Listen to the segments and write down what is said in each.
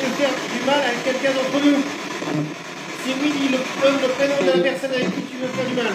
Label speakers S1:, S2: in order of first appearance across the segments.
S1: de faire du mal à quelqu'un d'entre nous? Si oui, dis le prénom de la personne avec qui tu veux faire du mal.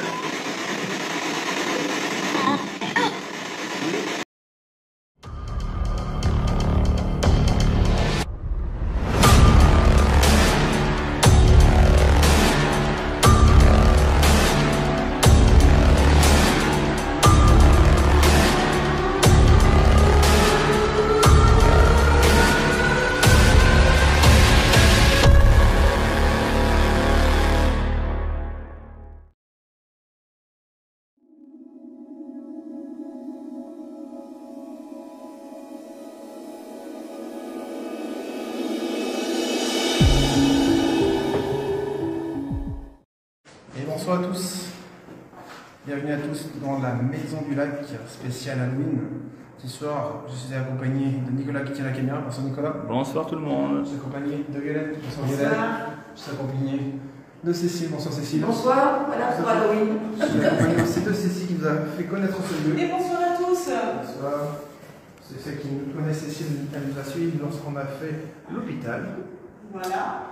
S2: Bonsoir à tous, bienvenue à tous dans la Maison du Lac spéciale Halloween. Ce soir, je suis accompagné de Nicolas qui tient la caméra. Bonsoir Nicolas.
S3: Bonsoir tout le monde.
S2: Je suis accompagné de Violaine. Bonsoir Violaine. Je suis accompagné de Cécile. Bonsoir Cécile.
S4: Bonsoir, voilà pour Halloween.
S2: Je suis accompagné aussi de Cécile qui nous a fait connaître ce lieu.
S4: Et bonsoir à tous.
S2: Bonsoir. C'est celle qui nous connaît, Cécile, elle nous a suivi lorsqu'on a fait l'hôpital.
S4: Voilà.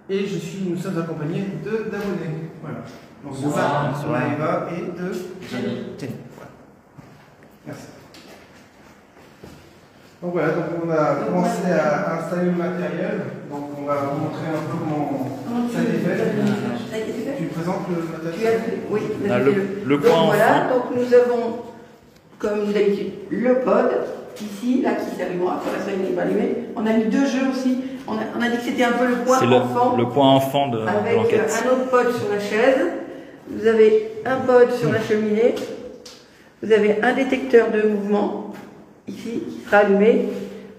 S2: Et nous sommes accompagnés d'abonnés. Voilà. Donc
S3: Bonsoir.
S2: de Eva et de
S4: Jenny.
S2: Voilà. Merci. Donc voilà, donc on a commencé à installer le matériel. Donc on va vous montrer un peu comment ça a été fait. Tu présentes le matériel?
S4: Oui,
S3: Le coin
S4: donc, voilà,
S3: enfant.
S4: donc nous avons, comme d'habitude, le pod, ici, là, qui s'allumera, pour l'instant il n'est pas allumé. On a mis deux jeux aussi. On a dit que c'était un peu le coin
S3: C'est
S4: enfant.
S3: le coin enfant de
S4: avec
S3: l'enquête.
S4: un autre pod sur la chaise. Vous avez un pod sur la cheminée. Vous avez un détecteur de mouvement, ici, qui sera allumé.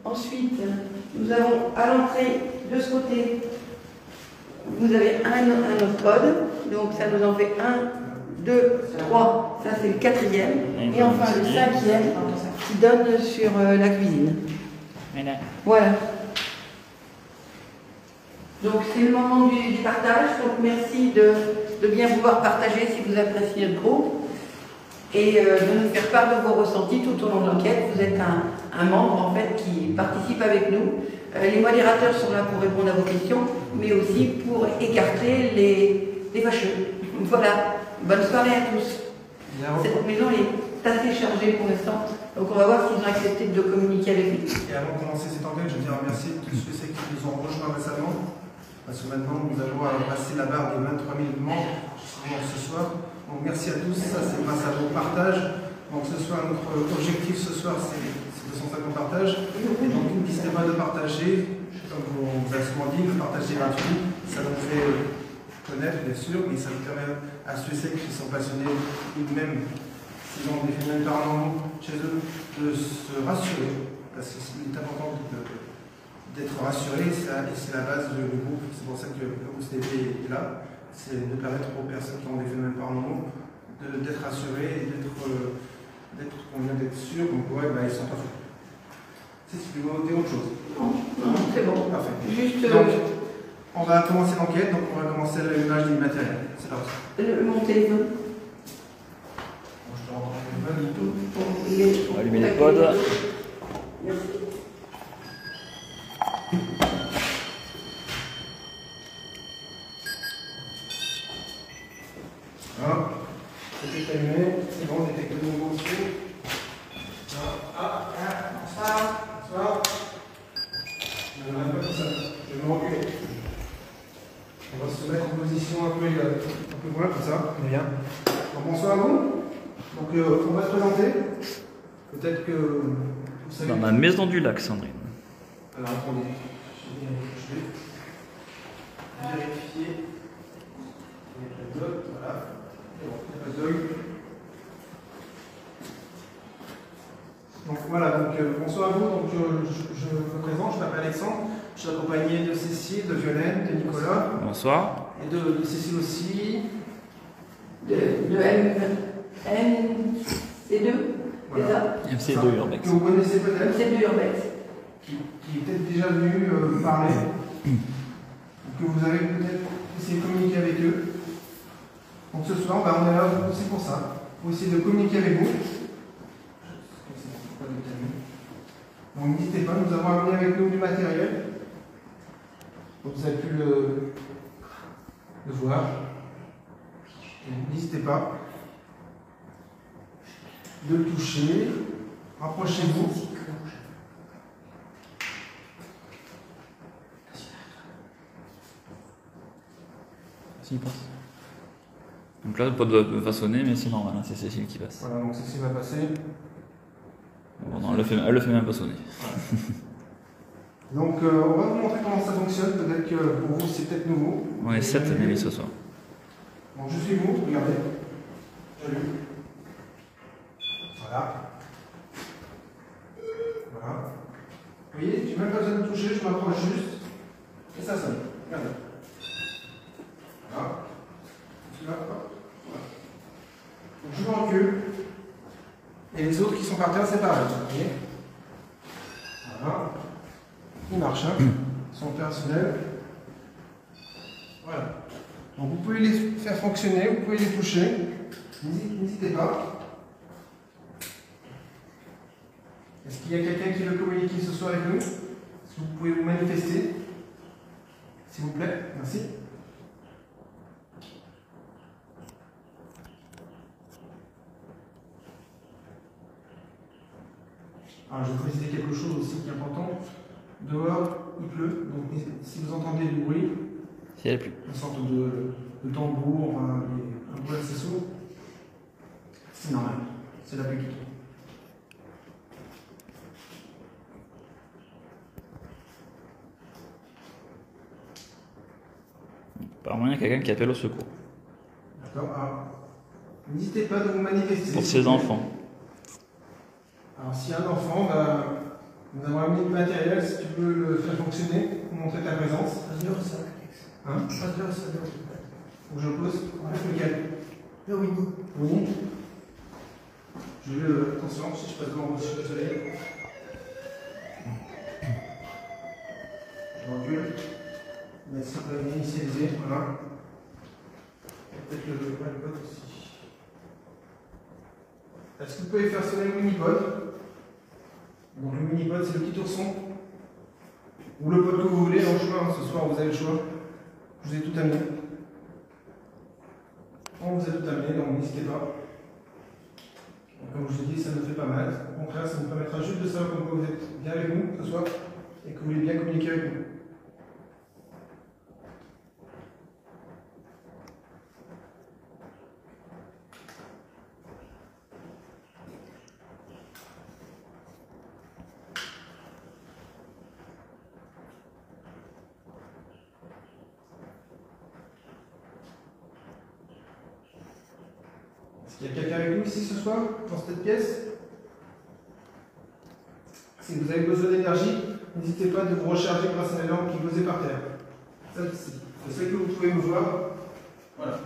S4: Ensuite, nous avons à l'entrée, de ce côté, vous avez un autre pod. Donc ça nous en fait 1, 2, 3. Ça c'est le quatrième. Et enfin le cinquième qui donne sur la cuisine. Voilà. Donc c'est le moment du partage, donc merci de bien vouloir partager si vous appréciez le groupe et de nous faire part de vos ressentis tout au long de l'enquête. Vous êtes un membre en fait qui participe avec nous. Les modérateurs sont là pour répondre à vos questions, mais aussi pour écarter les fâcheux. Voilà, bonne soirée à tous. Cette maison est assez chargée pour l'instant, donc on va voir s'ils ont accepté de communiquer avec nous.
S2: Et avant de commencer cette enquête, je tiens à remercier tous ceux qui nous ont rejoints récemment. Parce que maintenant, nous allons passer la barre des 23 000 membres ce soir. Donc merci à tous, ça c'est grâce à vos partages. Donc ce soir, notre objectif ce soir, c'est 250 partages. Et donc n'hésitez pas de partager, comme on vous a souvent dit, de partager gratuit. Ça nous fait connaître, bien sûr, mais ça nous permet à ceux qui sont passionnés, ou même s'ils ont des phénomènes paranormaux chez eux, de se rassurer. Parce que c'est important d'être rassuré, c'est la base du groupe, c'est pour ça que le OCTV est là, c'est de permettre aux personnes qui ont des phénomènes paranormaux d'être rassurées et d'être sûrs comme quoi ils sont pas fous. Si tu veux dire autre chose.
S4: Non, c'est bon.
S2: Parfait.
S4: Juste.
S2: Donc, on va commencer l'enquête, donc on va commencer l'allumage du matériel. C'est parti.
S4: Mon téléphone.
S2: Bon, je te rends le téléphone et tout.
S3: On va allumer les pods.
S4: Merci.
S2: Voilà. C'est allumé, c'est bon, détecteur de mouvement aussi. Bonsoir. Je ne pas tout ça, je vais me reculer. On va se mettre en position un peu loin, comme ça, bien. Donc, bonsoir à vous. Donc on va se présenter. Peut-être que vous savez.
S3: Dans la Maison du Lac, Sandrine.
S2: Alors attendez, je vais vérifier. Il n'y a pas de dog, voilà. C'est bon, il n'y a pas de dog. Donc voilà, bonsoir à vous. Donc, je me présente, je m'appelle Alexandre. Je suis accompagné de Cécile, de Violaine, de Nicolas.
S3: Bonsoir.
S2: Et de Cécile aussi.
S4: De MC2,
S2: Voilà.
S3: MC2 Urbex.
S2: Que vous connaissez peut-être.
S4: MC2 Urbex.
S2: Qui est peut-être déjà venu parler. Que vous avez peut-être essayé de communiquer avec eux. Donc ce soir, on est là aussi pour ça. Pour essayer de communiquer avec vous. Donc n'hésitez pas, nous avons amené avec nous du matériel. Donc vous avez pu le voir. N'hésitez pas de le toucher. Rapprochez-vous.
S3: S'il passe. Donc là, pas de façonner, mais c'est normal, hein, c'est Cécile qui passe.
S2: Voilà, donc Cécile va passer.
S3: Bon, non, elle le fait même pas sonner.
S2: Donc on va vous montrer comment ça fonctionne. Peut-être que pour vous c'est peut-être nouveau.
S3: On est 7 Nelly ce soir.
S2: Bon, je suis vous, regardez. J'allume. Voilà. Voilà. Vous voyez, j'ai même pas besoin de toucher, je m'approche juste. Et ça sonne. Regardez. Voilà. Là, hop. Voilà. Donc je me recule. Et les autres qui sont par terre, c'est pareil. Vous voyez. Voilà. Ils marchent, hein. Ils sont opérationnels. Voilà. Donc vous pouvez les faire fonctionner, vous pouvez les toucher. N'hésitez pas. Est-ce qu'il y a quelqu'un qui veut communiquer ce soir avec nous? Est-ce que vous pouvez vous manifester? S'il vous plaît, merci. Alors je vais préciser quelque chose aussi qui est important. Dehors, il pleut, donc si vous entendez du bruit,
S3: Si elle a plu.
S2: une sorte de tambour, un bruit assez sourd, c'est normal, c'est la pluie qui tombe.
S3: Apparemment, il y a quelqu'un qui appelle au secours.
S2: D'accord. Alors, n'hésitez pas de vous manifester.
S3: Pour ses enfants.
S2: Alors, s'il y a un enfant, nous avons amené du matériel. Si tu veux le faire fonctionner, pour montrer ta présence. Hein? Faut que je pose. Lequel?
S4: Le Winnie.
S2: Oui. Je vais attention, si je passe devant vous, je suis désolé. Je recule. Mettre ça pour initialiser, voilà. Peut-être le pod aussi. Est-ce que vous pouvez faire sonner le mini-pod? Donc le mini-pod, c'est le petit ourson. Ou le pod que vous voulez, en choix. Ce soir, vous avez le choix. Je vous ai tout amené. On vous a tout amené, donc n'hésitez pas. Donc, comme je vous dis, ça ne fait pas mal. Au contraire, ça nous permettra juste de savoir que vous êtes bien avec nous ce soir et que vous voulez bien communiquer avec nous. Est-ce qu'il y a quelqu'un avec nous ici ce soir, dans cette pièce? Si vous avez besoin d'énergie, n'hésitez pas de vous recharger grâce à la lampe qui est posée par terre. Celle-ci. Je sais que vous pouvez me voir. Voilà.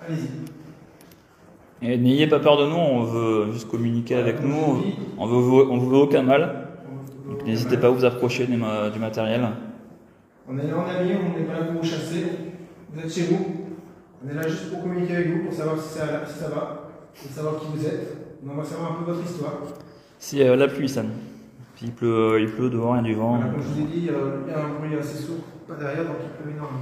S2: Allez-y.
S3: Et n'ayez pas peur de nous, on veut juste communiquer avec nous, on vous veut aucun mal. Donc n'hésitez pas à vous approcher du matériel.
S2: On est là en ami, on n'est pas là pour vous chasser. Vous êtes chez vous. On est là juste pour communiquer avec vous, pour savoir si ça va, pour savoir qui vous êtes. On va savoir un peu votre histoire.
S3: Si la pluie, Sam. Puis il pleut dehors, il y a du vent.
S2: Voilà, comme je vous ai dit, il y a un bruit assez sourd, pas derrière, donc il pleut énormément.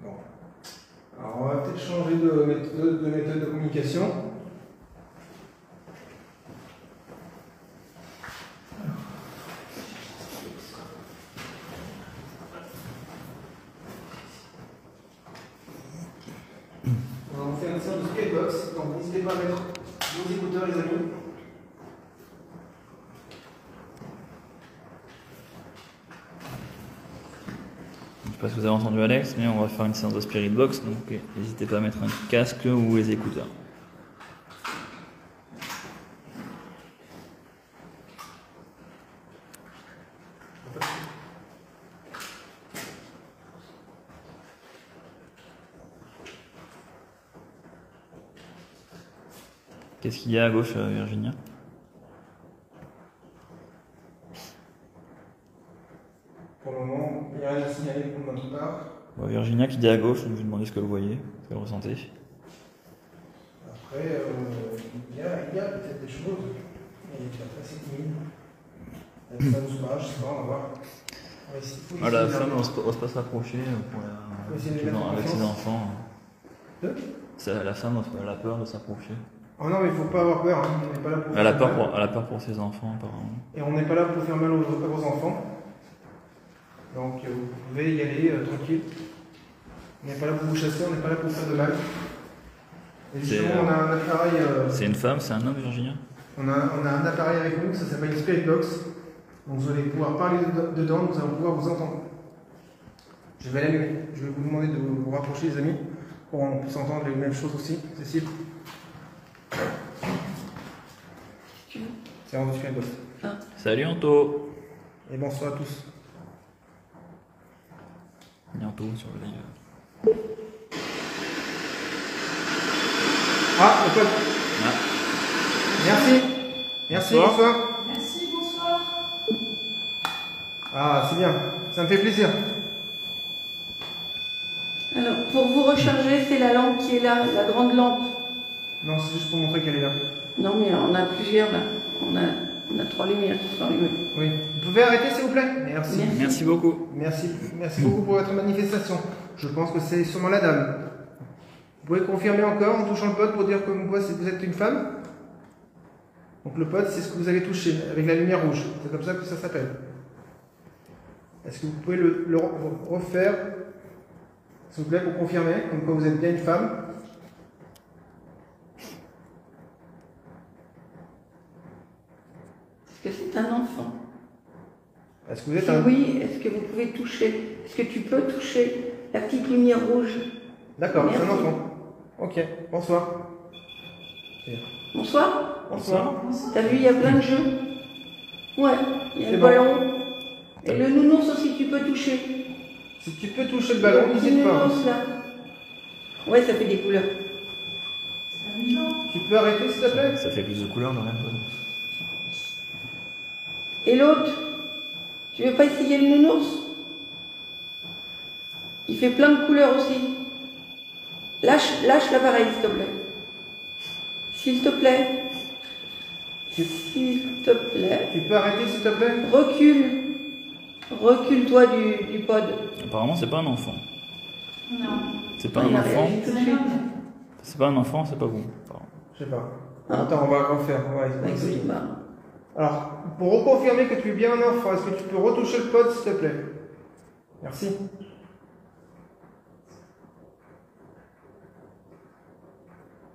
S2: Bon. Alors on va peut-être changer de méthode de communication. On va faire une sorte de skybox, donc n'hésitez pas à mettre vos écouteurs les amis.
S3: Je sais pas si vous avez entendu Alex, mais on va faire une séance de Spirit Box, donc n'hésitez pas à mettre un casque ou les écouteurs. Qu'est-ce qu'il y a à gauche, Virginia?
S2: Pour le moment, il n'y a rien à signaler pour notre part.
S3: Bon, Virginia qui dit à gauche, donc je vous demandais ce que vous voyez, ce que vous ressentez.
S2: Après, il y a peut-être des choses. Il est assez timide. Ça nous se passe, je sais pas, on va voir.
S3: Voilà, la femme, on se passe rapprocher avec ses enfants. La femme, elle a peur de s'approcher.
S2: Oh non, mais il ne faut pas avoir peur. Hein. On n'est pas là pour
S3: elle a peur pour ses enfants, apparemment.
S2: Et on n'est pas là pour faire mal aux enfants. Donc vous pouvez y aller tranquille. On n'est pas là pour vous chasser, on n'est pas là pour vous faire de mal. Et justement, on a un appareil.
S3: C'est une femme, c'est un homme, Virginia?
S2: On a un appareil avec nous, ça s'appelle une Spirit Box. Donc vous allez pouvoir parler dedans, nous allons pouvoir vous entendre. Je vais l'allumer. Je vais vous demander de vous rapprocher, les amis, pour qu'on puisse entendre les mêmes choses aussi. Cécile. C'est un Spirit Box.
S3: Salut Anto.
S2: Et bonsoir à tous.
S3: Bientôt sur le live.
S2: Ah, le code.
S3: Ah.
S2: Merci. Merci, bonsoir.
S5: Merci, bonsoir.
S2: Ah, c'est bien. Ça me fait plaisir.
S4: Alors, pour vous recharger, c'est la lampe qui est là, la grande lampe.
S2: Non, c'est juste pour montrer qu'elle est là.
S4: Non, mais on a plusieurs là. On a 3 lumières qui sont allumées.
S2: Oui. Vous pouvez arrêter, s'il vous plaît? Merci.
S3: Merci beaucoup.
S2: Merci beaucoup pour votre manifestation. Je pense que c'est sûrement la dame. Vous pouvez confirmer encore en touchant le pod pour dire que vous êtes une femme? Donc le pod, c'est ce que vous avez touché avec la lumière rouge. C'est comme ça que ça s'appelle. Est-ce que vous pouvez le refaire, s'il vous plaît, pour confirmer, comme quoi vous êtes bien une femme?
S4: Est-ce que c'est un enfant?
S2: Est-ce que vous êtes un...
S4: Oui, est-ce que vous pouvez toucher? Est-ce que tu peux toucher la petite lumière rouge?
S2: D'accord, c'est un enfant. Ok, bonsoir.
S4: Bonsoir.
S2: Bonsoir.
S4: T'as vu, il y a plein de jeux. Ouais, il y a le ballon. Et le nounours aussi, tu peux toucher.
S2: Si tu peux toucher le ballon, n'hésite pas.
S4: Nounours, là. Ouais, ça fait des couleurs.
S5: C'est amusant.
S2: Tu peux arrêter, s'il te plaît?
S3: Ça fait plus de couleurs dans la pod.
S4: Et l'autre, tu veux pas essayer le nounours? Il fait plein de couleurs aussi. Lâche l'appareil, s'il te plaît. S'il te plaît. S'il te plaît.
S2: Tu peux arrêter, s'il te plaît?
S4: Recule. Recule-toi du pod.
S3: Apparemment, c'est pas un enfant.
S5: Non.
S3: C'est pas
S4: Il
S3: un
S4: a
S3: enfant.
S4: réagi tout de suite.
S3: C'est pas un enfant, c'est pas vous. apparemment.
S2: Je sais pas.
S4: Ah.
S2: Attends, on va refaire. On va
S4: Bah,
S2: essayer.
S4: écoute, bah,
S2: Alors, pour reconfirmer que tu es bien un enfant, est-ce que tu peux retoucher le pod, s'il te plaît? Merci.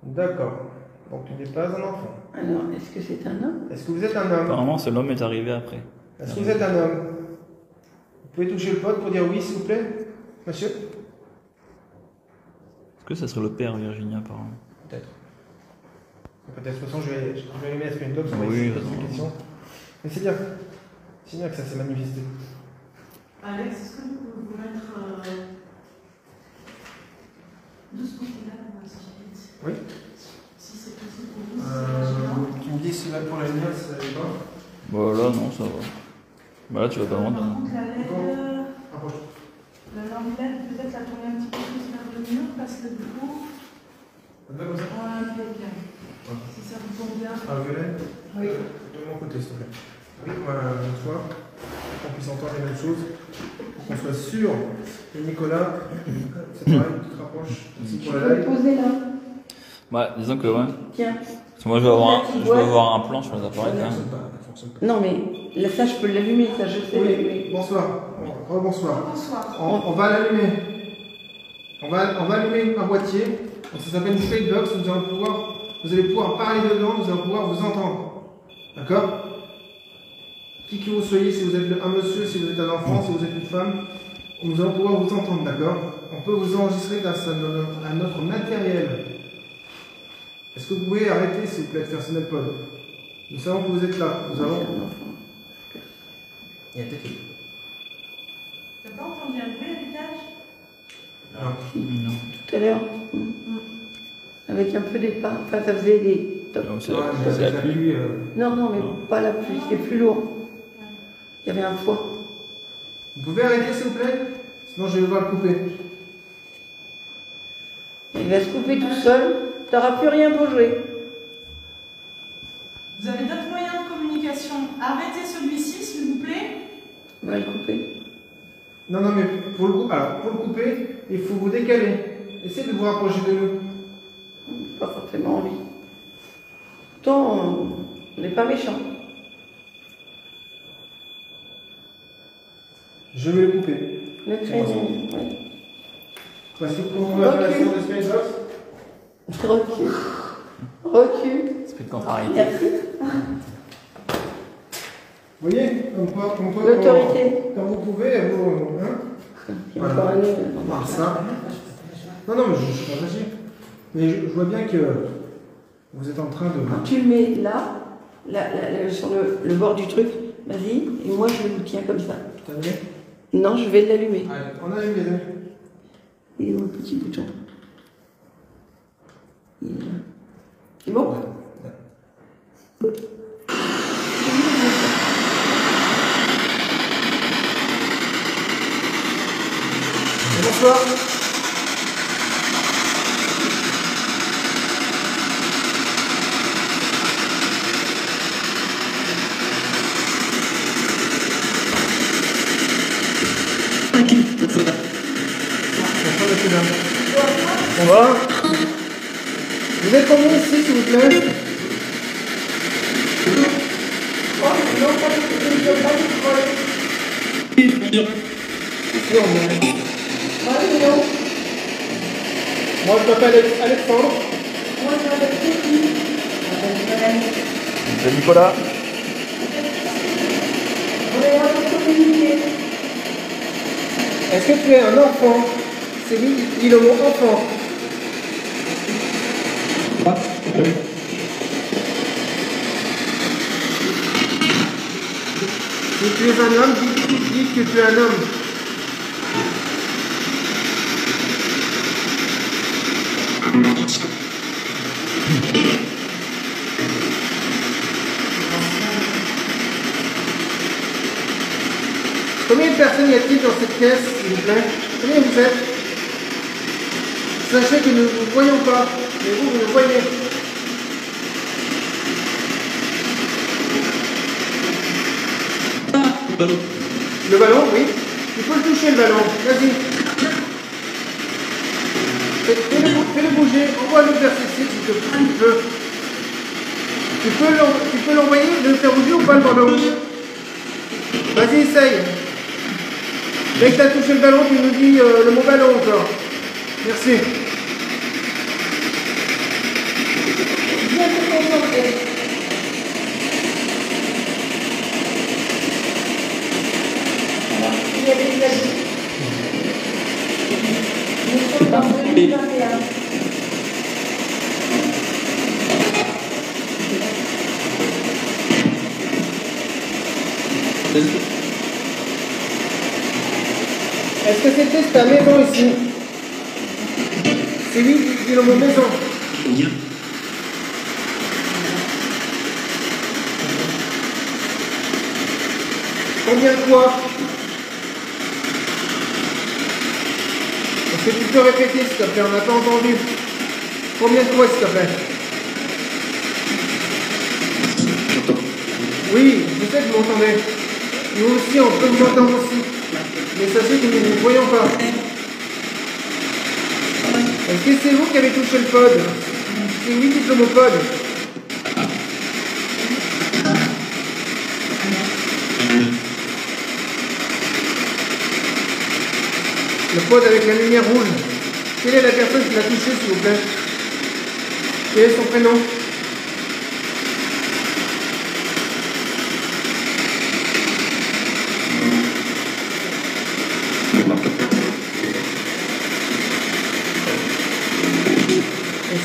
S2: D'accord. Donc tu n'es pas un enfant.
S4: alors, est-ce que c'est un homme?
S2: Est-ce que vous êtes un homme?
S3: Apparemment, c'est l'homme est arrivé après.
S2: Est-ce que vous êtes un homme? Vous pouvez toucher le pod pour dire oui, s'il vous plaît, monsieur?
S3: Est-ce que ça serait le père, Virginia, apparemment?
S2: Peut-être. Peut-être. De toute façon, je vais lui mettre une doc sur
S3: Oui,
S2: cette question. Mais c'est bien. C'est bien que ça s'est manifesté.
S5: Alex, est-ce que vous pouvez vous mettre de ce côté-là,
S2: Oui.
S5: si c'est possible pour vous?
S2: Tu me dis si là pour la lumière, ça va pas?
S3: Bah là, non, ça va. Bah là, tu vas pas loin.
S5: Par contre, la LED,
S2: Approche.
S5: la lampe LED, peut-être la tourner un petit peu plus vers le mur, parce que du coup,
S2: Ça te va comme ça?
S5: on a un peu bien. Si ça vous convient.
S2: Ah, violet?
S5: Oui.
S2: De mon côté, s'il te plaît. Oui, bonsoir. Pour qu'on puisse entendre les mêmes choses. Pour qu'on soit sûr. Et Nicolas, c'est pareil, tu te rapproches. Merci
S4: Tu
S2: pour
S4: peux
S2: la
S4: le
S2: live.
S4: poser là.
S3: Ouais, disons que ouais.
S4: Tiens.
S3: Parce que moi, je vais avoir un plan sur les appareils quand même.
S4: Non, mais là, ça, je peux l'allumer, ça, je sais
S2: Oui,
S4: l'allumer.
S2: bonsoir. Rebonsoir.
S5: Bonsoir.
S2: On va l'allumer. On va allumer un boîtier. Donc, ça s'appelle une Spirit Box. Vous allez pouvoir parler dedans, nous allons pouvoir vous entendre. D'accord? Qui que vous soyez, si vous êtes un monsieur, si vous êtes un enfant, si vous êtes une femme, nous allons pouvoir vous entendre, d'accord? On peut vous enregistrer grâce à notre matériel. Est-ce que vous pouvez arrêter, s'il vous plaît, de faire sonner le pod? Nous savons que vous êtes là. Nous allons... Il y a peut-être...
S5: T'as pas entendu un bruit à l'étage?
S2: Non.
S3: Non.
S4: Tout à l'heure. Avec un peu des pas. Enfin, ça faisait des. Top.
S3: C'est la pluie.
S4: Non, non, mais pas la pluie, c'est plus lourd. Il y avait un poids.
S2: Vous pouvez arrêter s'il vous plaît? Sinon je vais devoir le couper.
S4: Il va se couper tout seul. Tu n'auras plus rien pour jouer.
S5: Vous avez d'autres moyens de communication. Arrêtez celui-ci, s'il vous plaît.
S4: On va le couper.
S2: Non, non, mais pour le couper, il faut vous décaler. Essayez de vous rapprocher de nous.
S4: Pas forcément envie. Pourtant, on n'est pas méchants.
S2: Je vais le couper.
S4: Le créneau, oui.
S2: Voici pour l'installation de Space Box.
S4: Recule. Recule.
S3: Esprit de contrariété.
S4: Merci.
S2: Vous voyez, comme quoi,
S4: L'autorité.
S2: quand vous pouvez, vous... Hein?
S4: Il y a encore un nœud.
S2: Voir ça. Non, non, mais je suis pas fâché. Mais je vois bien que vous êtes en train de...
S4: Quand tu le mets là, sur le bord du truc, vas-y, et moi je le tiens comme ça.
S2: T'as allumé?
S4: Non, je vais l'allumer.
S2: Allez, on allume les amis.
S4: Il est où le petit bouton? Il est là. C'est bon?
S2: Bonsoir. On va. Vous êtes combien ici, s'il vous plaît? Moi, je m'appelle Alexandre.
S3: C'est Nicolas.
S2: Est-ce que tu es un enfant? C'est lui, dit le mot enfant. Si tu es un homme, dis que tu es un homme. Combien de personnes y a-t-il dans cette pièce, s'il vous plaît? Combien vous êtes? Sachez que nous ne vous voyons pas, mais vous nous voyez. Le ballon, oui. Tu peux le toucher, le ballon. Vas-y. Fais-le bouger. Envoie-le vers ceci, si tu veux. Tu peux l'envoyer, le faire bouger ou pas, le ballon? Vas-y, essaye. Dès que tu as touché le ballon, tu nous dis le mot ballon encore. Merci.
S4: Bien te concentrer. Alors, il y a des avis. Nous sommes en 2021.
S2: Est-ce que c'était ta maison ici? C'est lui qui dit le mot maison. Combien de fois? Est-ce que tu peux répéter, s'il te plaît? On n'a pas entendu. Combien de fois, s'il te plaît? Oui, je sais que vous m'entendez. Nous aussi, on peut vous entendre aussi. Mais sachez que nous ne vous voyons pas. Est-ce que c'est vous qui avez touché le pod? C'est oui, dites le mot pod. Le pod avec la lumière rouge. Quelle est la personne qui l'a touché, s'il vous plaît? Quel est son prénom?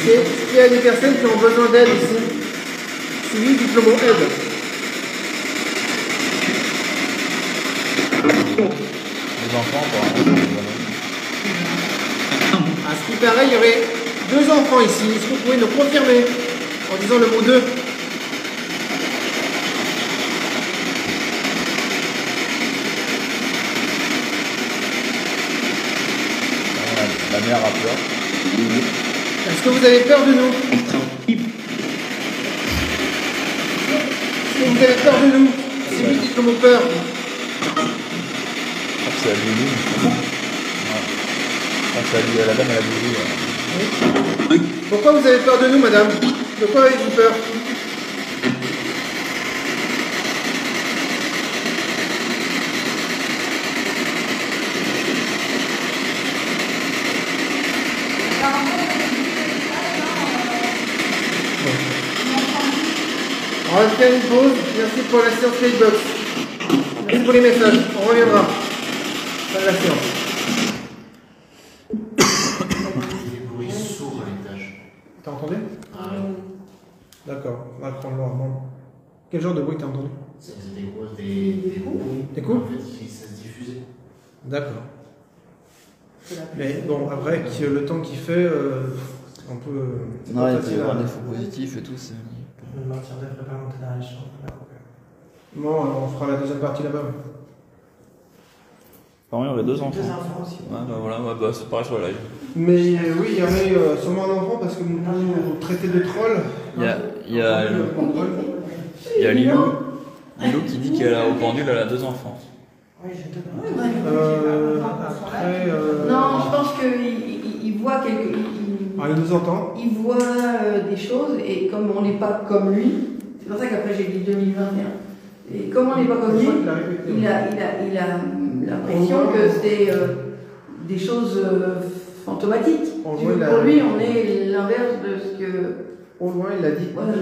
S2: Est-ce qu'il y a des personnes qui ont besoin d'aide ici? Si oui, dites le mot aide.
S3: Les enfants, quoi.
S2: À ce qui paraît, il y aurait 2 enfants ici. Est-ce que vous pouvez nous confirmer? en disant le mot 2.
S3: La mère a peur.
S2: Est-ce que vous avez peur de nous? Est-ce que vous avez peur de nous? Si vous dites comme peur.
S3: C'est la Lulu. La dame à la Lulu.
S2: Pourquoi vous avez peur de nous, madame? De quoi avez-vous peur? On va faire une pause. Merci pour la séance Playbox. Merci pour les messages. On reviendra. Fin de la séance.
S1: Des bruits sourds à l'étage.
S2: T'as entendu?
S1: Ah ouais.
S2: D'accord, on va prendre l'ordre. Quel genre de bruit t'as entendu?
S1: C'était quoi? Des coups.
S2: Des coups?
S1: En fait, ça se diffusait.
S2: D'accord. Mais bon, après, le temps qu'il fait, on peut.
S3: Non, il peut y avoir des faux positifs et tout.
S2: Bon, on fera la deuxième partie là-bas.
S3: Par contre, il y aurait 2 enfants.
S4: 2 enfants aussi.
S3: Ouais, bah voilà, ouais, bah, c'est pareil sur le live.
S2: Mais oui, il y aurait sûrement un enfant parce que vous traitez de troll.
S3: Il y a Lilou qui dit qu'elle a au pendule, elle a 2 enfants.
S2: Après.
S4: Non, je pense qu'il voit quelque.
S2: Il nous entend.
S4: Il voit des choses et comme on n'est pas comme lui, c'est pour ça qu'après j'ai dit 2021. Et comme on n'est pas comme lui, il a l'impression que c'est des choses fantomatiques. Pour lui, on est l'inverse de ce que.
S2: Au loin, il a dit.
S4: Voilà,
S2: ça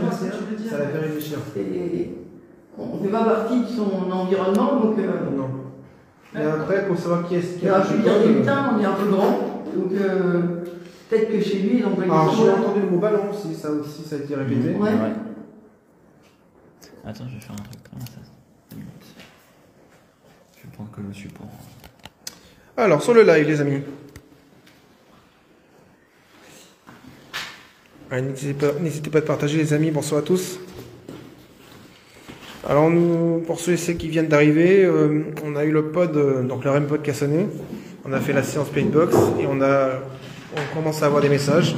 S2: l'a fait réfléchir.
S4: On ne fait pas partie de son environnement, donc.
S2: Non. Et après, pour savoir qui est-ce qui
S4: Alors, je veux dire, putain, on est un peu grand, donc peut-être que chez lui, ils ont pas
S2: Alors, j'ai entendu le mot ballon aussi, ça a été répété.
S4: Ouais.
S3: Attends, je vais faire un truc comme ça. 2 minutes. Je vais prendre que le support.
S2: Alors, sur le live, les amis. N'hésitez pas à partager, les amis. Bonsoir à tous. Alors, pour ceux et celles qui viennent d'arriver, on a eu le pod, donc le REM pod qui a sonné. On a fait la séance Playbox et on commence à avoir des messages.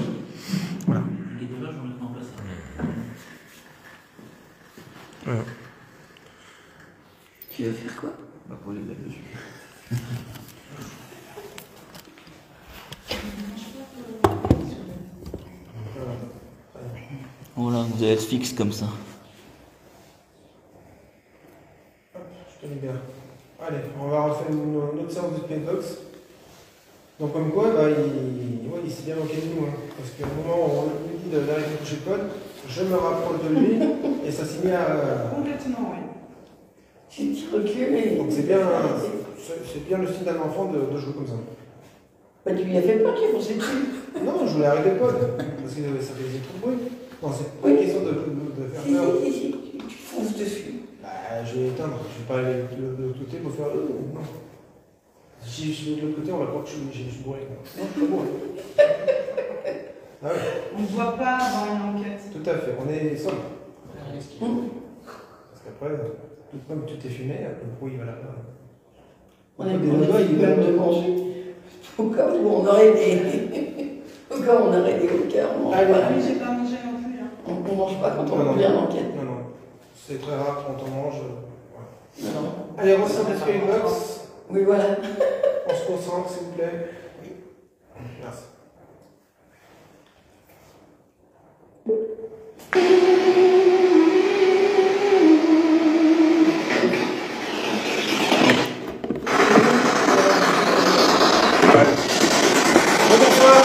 S2: Voilà. Voilà.
S4: Tu veux faire quoi?
S3: Bah, pour les blagues dessus. Voilà, vous allez être fixe comme ça.
S2: Je te dis bien. Allez, on va refaire une autre séance de Playbox. Donc comme quoi, il s'est bien moqué de nous. Hein. Parce qu'au moment où on lui dit d'arriver à coucher le code, je me rapproche de lui et ça s'est mis à...
S5: Complètement, oui.
S4: J'ai un petit recul et.
S2: Donc c'est bien le style d'un enfant de jouer comme ça.
S4: Bah, tu lui as fait peur, tu as foncé dessus.
S2: Non, je voulais arrêter le code, parce que ça faisait trop de bruit. Non, c'est pas une question de faire peur.
S4: Si, tu fonces dessus.
S2: Bah, je vais éteindre, je vais pas aller de l'autre côté pour faire... non. Si je suis de l'autre côté, on va croire que je suis bourré. Non, je suis pas bourré. Ah ouais.
S5: On ne voit pas avoir une enquête.
S2: Tout à fait, on est sobre. Parce qu'après, comme tout est fumé, le bruit va là-bas.
S4: On a des même de manger. Au cas où on aurait des. Au cas où on aurait des au cœur. On mange pas.
S5: Oui, j'ai pas mangé non plus. Hein.
S4: On mange pas quand on revient l'enquête.
S2: Non, non. C'est très rare quand on mange. Voilà.
S4: Non.
S2: Allez, ressortez le Playbox.
S4: Oui, voilà.
S2: On se concentre, s'il vous plaît. Merci. Bonsoir.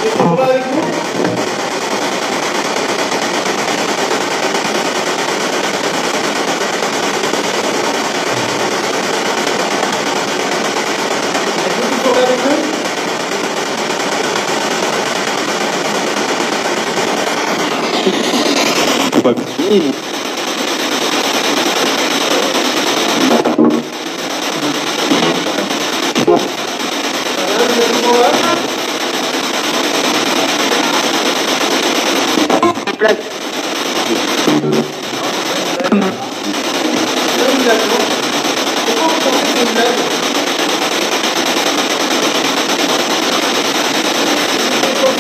S2: Est-ce qu'on va avec vous? Voilà, vous êtes toujours là?
S4: blague.
S1: Pourquoi vous pensez que c'est une blague?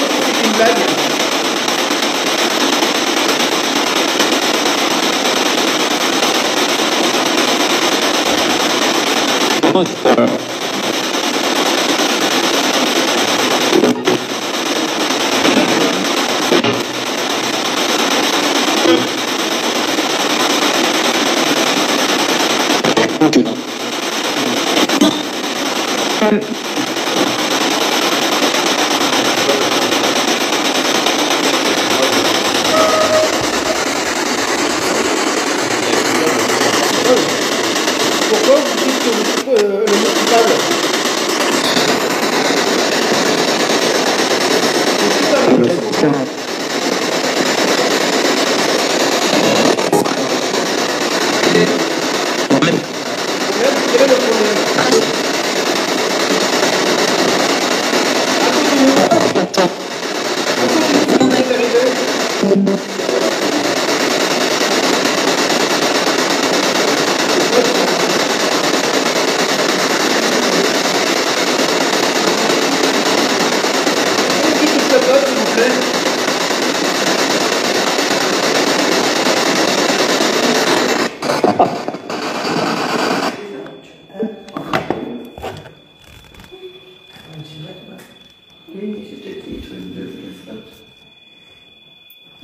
S1: Vous pensez que c'est une blague? Pourquoi vous dites que le mot coupable? Quel est le problème?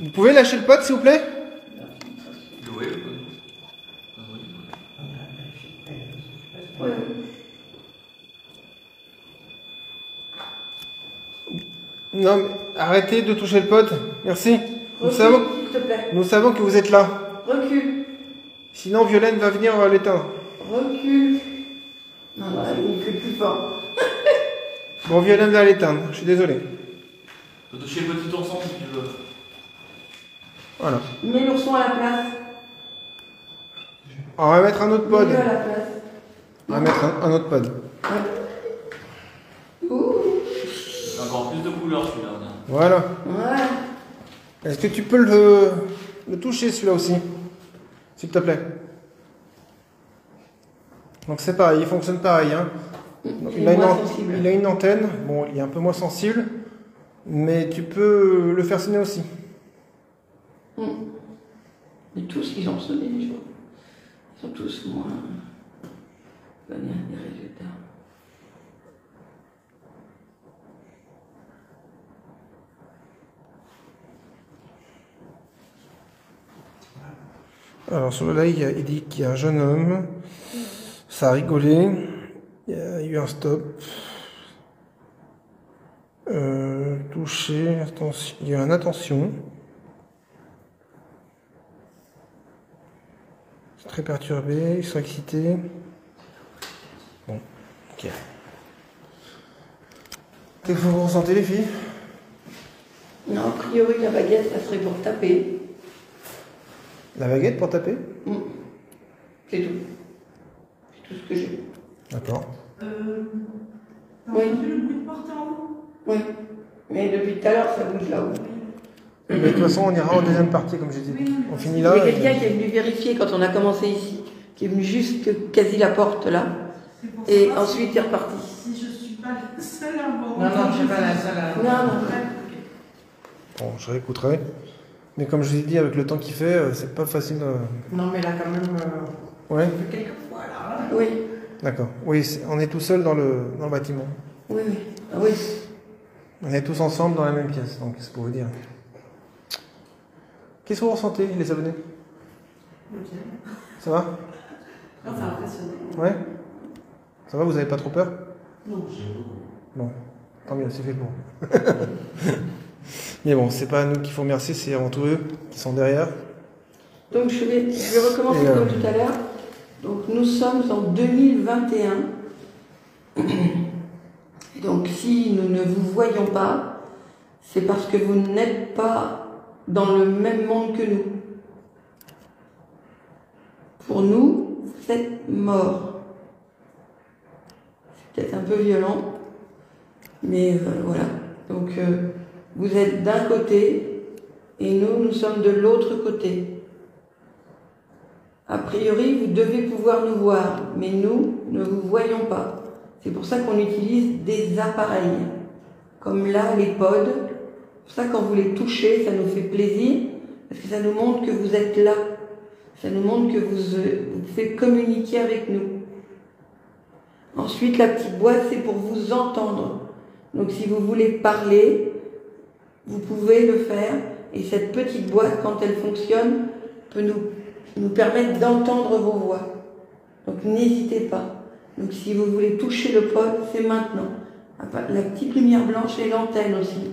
S1: Vous pouvez lâcher le pot, s'il vous plaît? Non, mais arrêtez de toucher le pot. Merci.
S4: Recule, s'il te plaît.
S1: Nous savons que vous êtes là.
S4: Recule.
S1: Sinon, Violaine va venir l'éteindre.
S4: Recule. Non, non, il fait plus fort.
S1: Bon, Violaine va l'éteindre. Je suis désolé.
S3: Tu peux toucher le petit ourson si tu veux.
S1: Voilà.
S4: Mets l'ourson à la place.
S1: On va mettre un autre pod.
S4: Mets-le à la place.
S1: On va mettre un autre pod.
S4: Ouais. Ouh.
S3: Il a encore plus de couleurs celui-là.
S1: Voilà.
S4: Ouais.
S1: Est-ce que tu peux le toucher celui-là aussi? S'il te plaît. Donc c'est pareil, il fonctionne pareil. Hein. Donc, il a une antenne. Bon, il est un peu moins sensible. Mais tu peux le faire sonner aussi.
S4: Mais tous, ils ont sonné les jours. Ils sont tous moins donnés des résultats.
S1: Alors sur le live, il dit qu'il y a un jeune homme. Ça a rigolé. Il y a eu un stop. Touché. Attention. Il y a eu un attention. C'est très perturbé. Ils sont excités. Bon. Ok. Qu'est-ce que vous ressentez les filles?
S4: Non, a priori, la baguette, ça serait pour taper.
S1: La baguette pour taper?
S4: C'est tout. C'est tout ce que j'ai.
S1: D'accord.
S5: T'as
S4: Oui.
S5: entendu le bruit de porte en haut?
S4: Oui. Mais depuis tout à l'heure, ça bouge là-haut.
S1: Mais de toute façon, on ira en deuxième partie, comme j'ai dit. On finit là.
S4: Il y a quelqu'un qui est venu vérifier quand on a commencé ici, qui est venu juste quasi la porte là,
S5: C'est pour
S4: et
S5: savoir
S4: ensuite il est reparti.
S5: si je suis pas la seule à avoir
S6: Non,
S5: entendu.
S6: je suis pas la seule à...
S4: Non, non.
S1: Bon, je réécouterai. Mais comme je vous ai dit, avec le temps qu'il fait, c'est pas facile.
S6: Non, mais là, quand même,
S1: Ouais,
S6: quelques fois, là.
S4: Oui,
S1: d'accord. Oui, on est tout seul dans le bâtiment.
S4: oui, oui. Ah oui.
S1: On est tous ensemble dans la même pièce, donc c'est pour vous dire. Qu'est-ce que vous ressentez, les abonnés? Ça va?
S5: Non, c'est impressionnant.
S1: Ouais? Ça va, vous avez pas trop peur?
S5: Non.
S1: Bon, tant mieux, c'est fait pour. Mais bon, c'est pas à nous qu'il faut remercier, c'est avant tout eux qui sont derrière.
S4: Donc je vais recommencer
S1: Et,
S4: comme tout à l'heure. Donc nous sommes en 2021. Donc si nous ne vous voyons pas, c'est parce que vous n'êtes pas dans le même monde que nous. Pour nous, vous êtes morts. C'est peut-être un peu violent, mais voilà. Donc vous êtes d'un côté et nous sommes de l'autre côté. A priori, vous devez pouvoir nous voir, mais nous ne vous voyons pas. C'est pour ça qu'on utilise des appareils, comme là, les pods. C'est pour ça, quand vous les touchez, ça nous fait plaisir, parce que ça nous montre que vous êtes là. Ça nous montre que vous pouvez communiquer avec nous. Ensuite, la petite boîte, c'est pour vous entendre. Donc, si vous voulez parler, vous pouvez le faire. Et cette petite boîte, quand elle fonctionne, peut nous permettre d'entendre vos voix. Donc, n'hésitez pas. Donc, si vous voulez toucher le pod, c'est maintenant. La petite lumière blanche et l'antenne aussi.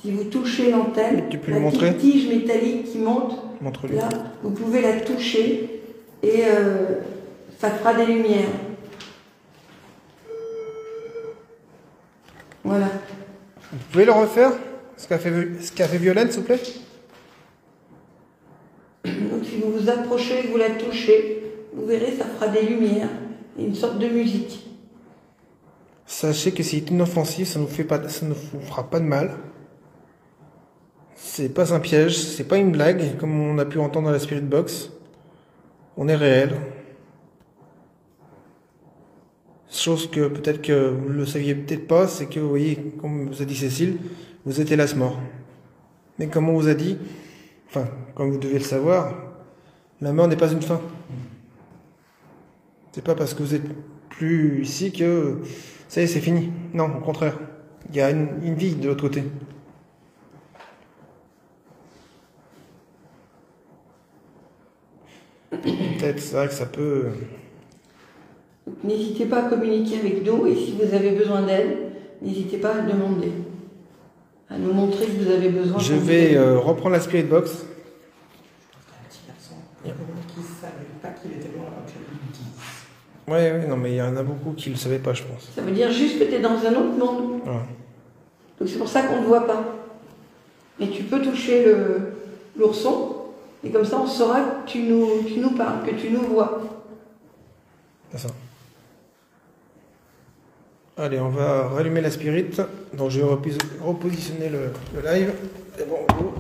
S4: Si vous touchez l'antenne, la petite tige métallique qui monte, là, vous pouvez la toucher et ça fera des lumières. Voilà.
S1: Vous pouvez le refaire, ce qu'a fait Violaine, s'il vous plaît?
S4: Donc si vous vous approchez, vous la touchez, vous verrez, ça fera des lumières et une sorte de musique.
S1: Sachez que c'est inoffensif, ça ne vous fera pas de mal. C'est pas un piège, c'est pas une blague, comme on a pu entendre dans la Spirit Box. On est réel. Chose que peut-être que vous ne le saviez peut-être pas, c'est que, vous voyez, comme vous a dit Cécile, vous êtes hélas mort. Mais comme on vous a dit, enfin, comme vous devez le savoir, la mort n'est pas une fin. C'est pas parce que vous êtes plus ici que ça y est, c'est fini. Non, au contraire. Il y a une vie de l'autre côté. Peut-être, c'est vrai que ça peut...
S4: N'hésitez pas à communiquer avec nous et si vous avez besoin d'aide, n'hésitez pas à le demander. À nous montrer que vous avez besoin.
S1: Je vais reprendre la Spirit Box.
S6: Un petit garçon qui ne savait pas qu'il était mort avant que je lui dise.
S1: Ouais, non, mais il y en a beaucoup qui ne le savaient pas, je pense.
S4: Ça veut dire juste que tu es dans un autre monde.
S1: Ouais.
S4: Donc c'est pour ça qu'on ne te voit pas. Mais tu peux toucher l'ourson et comme ça on saura que tu nous parles, que tu nous vois.
S1: C'est ça. Allez, on va rallumer la Spirit. Donc je vais repositionner le live. C'est bon, go.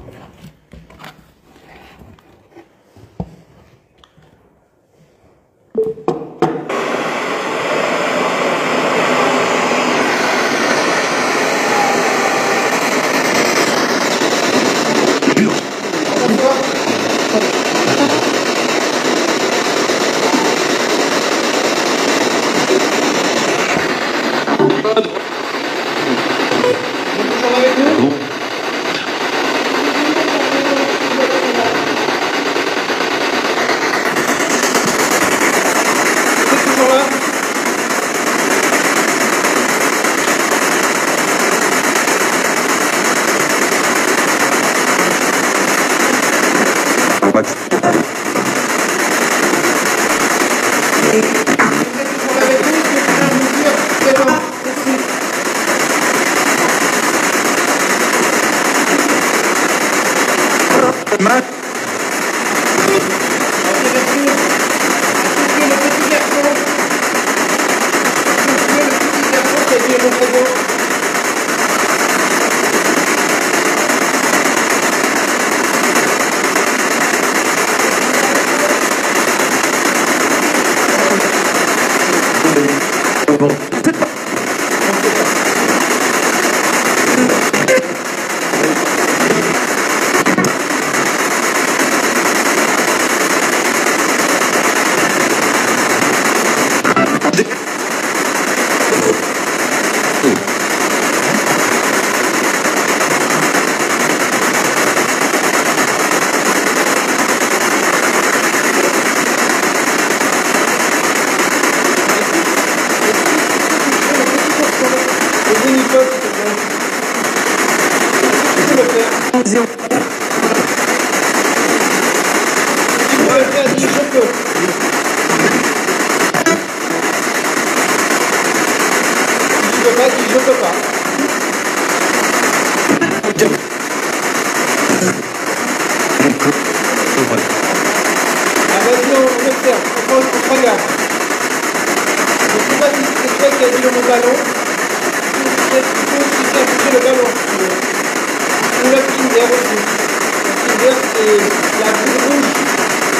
S1: vert, c'est la boule rouge.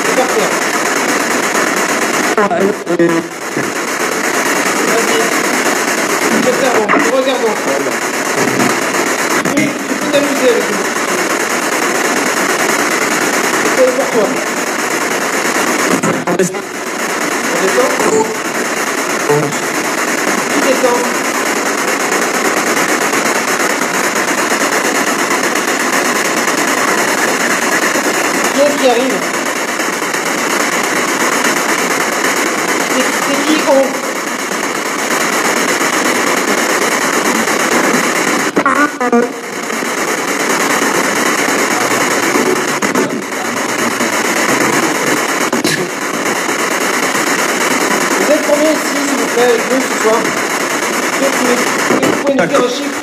S1: C'est par terre. Vas-y. Observons, regardons. Oui, tu peux t'amuser avec nous. C'est pour toi. On descend. Qui descend? Qui est-ce qui arrive? C'est qui on? Vous êtes combien ici, s'il vous plaît, avec nous ce soir? Vous pouvez nous faire un chiffre?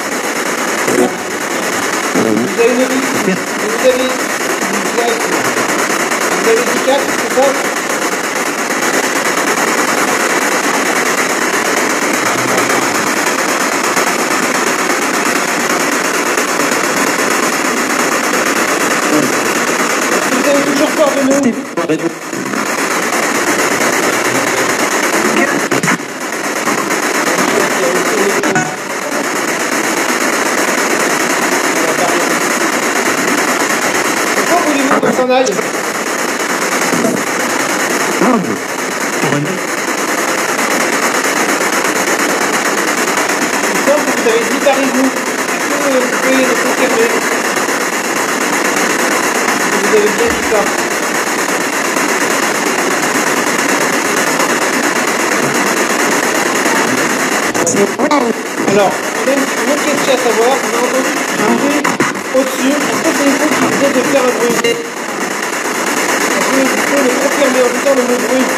S1: Vous avez une vie? Vous avez 10 4, c'est ça? Vous avez toujours peur de nous? Pourquoi voulez-vous qu'on s'en aille? Il semble que vous avez disparu de nous. Est-ce que vous pouvez nous confirmer? Vous avez bien dit ça. Alors, on a une autre question à savoir. On a entendu un bruit au-dessus. Est-ce que c'est vous qui venez de faire un bruit? Est-ce que vous pouvez le confirmer en disant le mot bruit?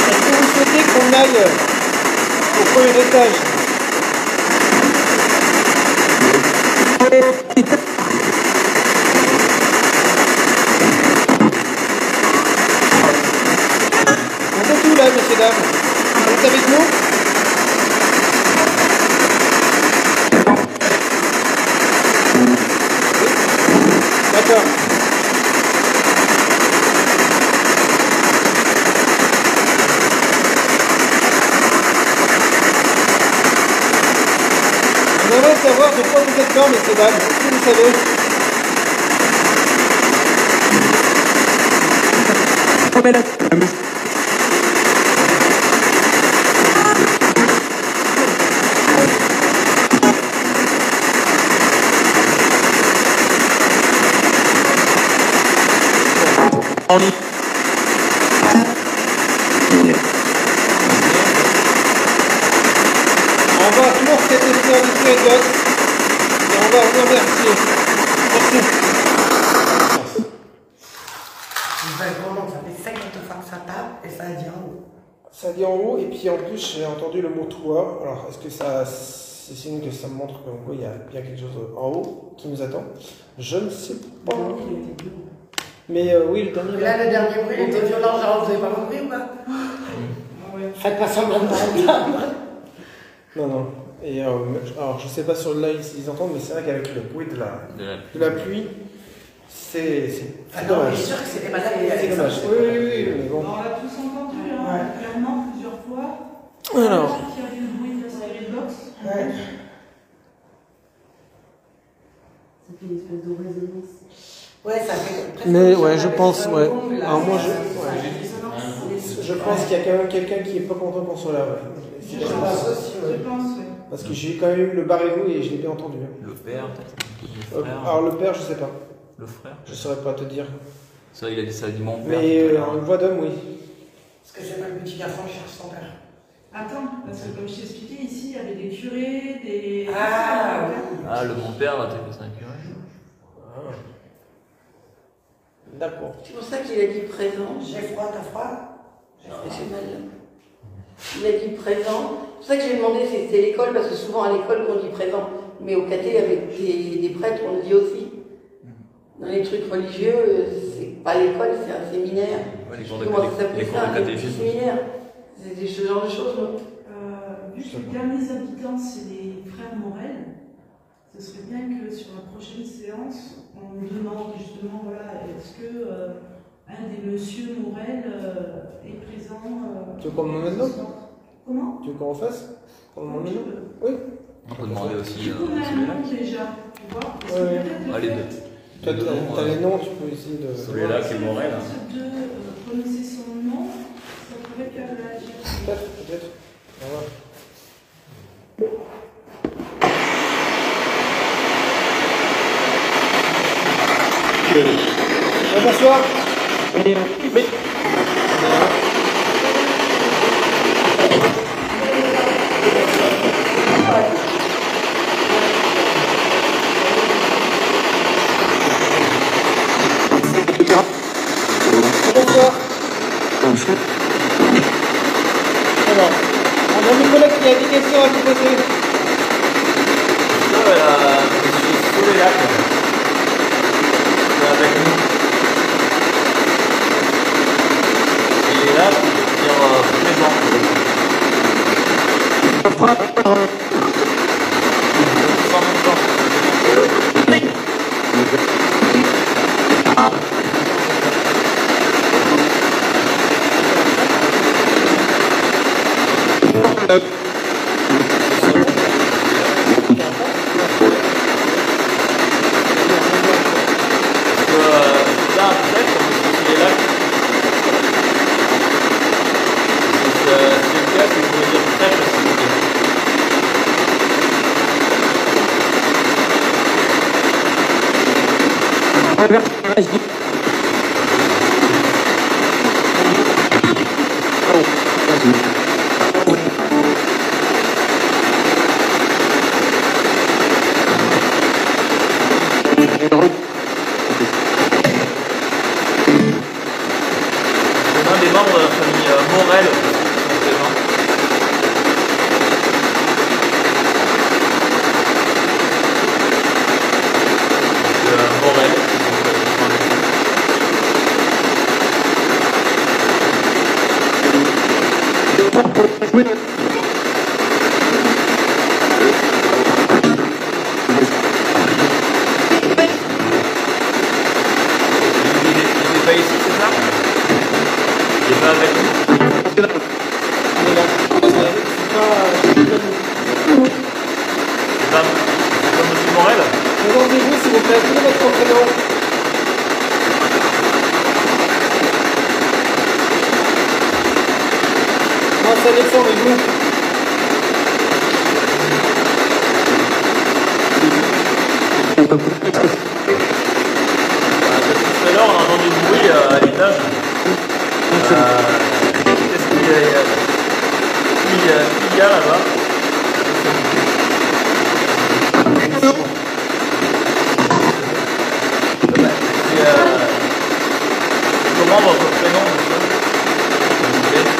S1: Est-ce que vous souhaitez qu'on aille au premier étage? On est où là, messieurs, dames? Vous êtes avec nous? D'accord. On aimerait savoir de quoi vous êtes peur, messieurs, dames. Est-ce que vous savez? On va toujours cet esprit habitué et on va vous remercier. Merci.
S6: Vraiment, ça fait 50 fois que ça tape et ça a dit en haut.
S1: Ça dit en haut, et puis en plus j'ai entendu le mot toit. Alors est-ce que ça, c'est signe que ça me montre qu'il y a bien quelque chose en haut qui nous attend? Je ne sais pas. Mais oui, le dernier.
S6: Là, le dernier bruit était violent, genre, vous avez pas compris ou pas? Faites pas semblant de m'entendre.
S1: Non, non. Et alors je sais pas sur le live s'ils entendent, mais c'est vrai qu'avec le bruit de la pluie, c'est dommage.
S6: Je suis sûr que c'était pas ça.
S1: C'est dommage. Oui, mais bon.
S5: On l'a tous entendu, hein, clairement, plusieurs fois.
S1: Alors.
S5: Il y a eu le bruit de la série box.
S6: Ouais.
S4: Ça fait une espèce de résonance.
S6: Ouais, ça fait presque.
S1: Mais ouais, je pense, ouais. Alors moi,
S6: je
S1: je pense qu'il y a quand même quelqu'un qui est pas content qu'on soit là. Ouais.
S6: pense aussi,
S5: Je pense, oui.
S1: Parce que j'ai quand même eu le barrez-vous et je l'ai bien entendu.
S3: Le père, peut-être. Le frère.
S1: Alors le père, je sais pas.
S3: Le frère.
S1: Je saurais pas te dire.
S3: Ça, il a dit ça, il dit mon père.
S1: Mais
S3: tout à l'heure.
S1: en voix d'homme, oui.
S6: Parce que c'est pas le petit garçon qui cherche son père.
S5: Attends, parce que comme je t'ai expliqué, ici, il y avait des curés, des...
S6: Ah,
S3: Ah, le mon père, là, t'as fait ça un curé.
S1: Ah. D'accord.
S4: C'est pour ça qu'il a dit présent.
S6: j'ai froid, t'as froid?
S4: C'est mal. Il a dit présent. C'est pour ça que j'ai demandé si c'était l'école, parce que souvent à l'école, quand on dit présent, Mais au caté, avec des prêtres, on le dit aussi. Dans les trucs religieux, c'est pas l'école, c'est un séminaire.
S3: Ouais,
S4: Comment ça s'appelle
S3: les cours
S4: ça,
S3: de
S4: un petit
S3: catéchisme.
S4: séminaire. C'est ce genre de choses, non?
S5: Vu que les derniers habitants, c'est les frères Morel, ce serait bien que sur la prochaine séance, on nous demande justement, voilà, est-ce que un des messieurs Morel est présent
S1: Tu veux qu'on le mette maintenant?
S5: Comment?
S1: Tu veux qu'on refasse? Qu'on le mette maintenant? Oui.
S3: On peut demander aussi
S5: Tu connais un nom déjà, tu vois? Parce que
S1: Ouais.
S5: peut-être le
S3: Ah, les
S5: fait-
S3: deux.
S1: T'as les noms, tu peux essayer de.
S3: Celui-là qui est Morel.
S5: De prononcer son nom, ça pourrait faire réagir.
S1: Peut-être, peut-être. On va voir. Bonsoir. Bonsoir. Alors, on a Nicolas qui a des questions à vous poser.
S3: Monsieur Soléac, avec nous. Il est là pour dire présent. En même temps. Un des membres de la famille Morel qui sont présents. Morel qui sont présents. Il est pas ici, c'est ça? Il est pas avec nous. C'est pas Monsieur Morel?
S1: Présentez-vous s'il vous plaît, quel est votre prénom? Moi c'est Alexandre et vous?
S3: Tout à l'heure, on a entendu du bruit à l'étage. Qu'est-ce qu'il y a là-bas? Comment votre prénom, monsieur? S'il vous plaît.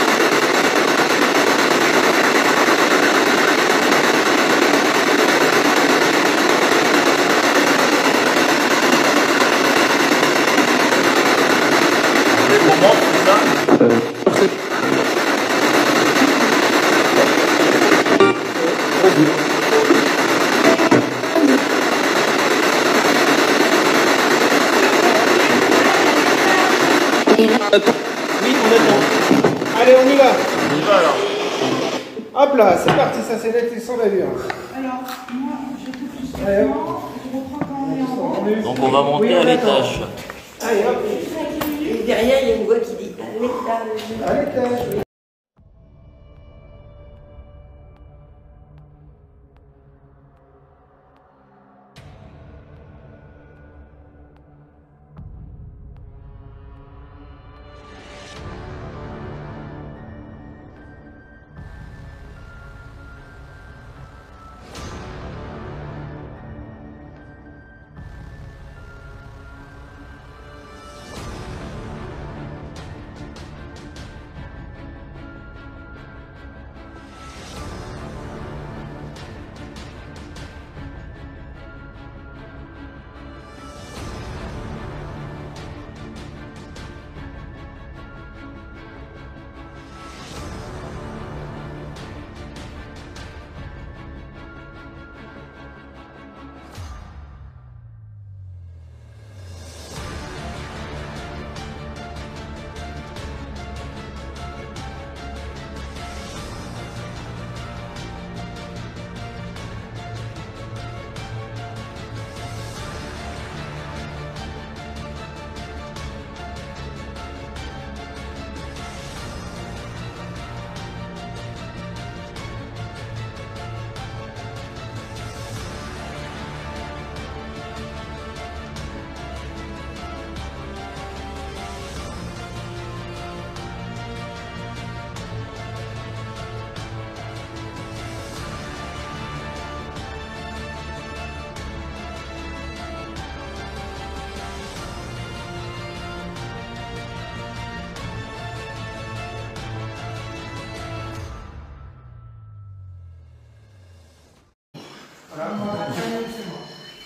S3: Les moments, c'est ça?
S1: Oui, on attend. Allez, on y va.
S3: On y va alors.
S1: Hop là, c'est parti, ça c'est la question d'allure.
S5: Alors, moi, je coupe juste
S1: Allez, hop.
S5: je reprends quand on est en haut.
S3: Donc on va monter à l'étage.
S1: Allez, hop.
S4: Et derrière, il y a une voix qui dit à l'étage.
S1: À l'étage.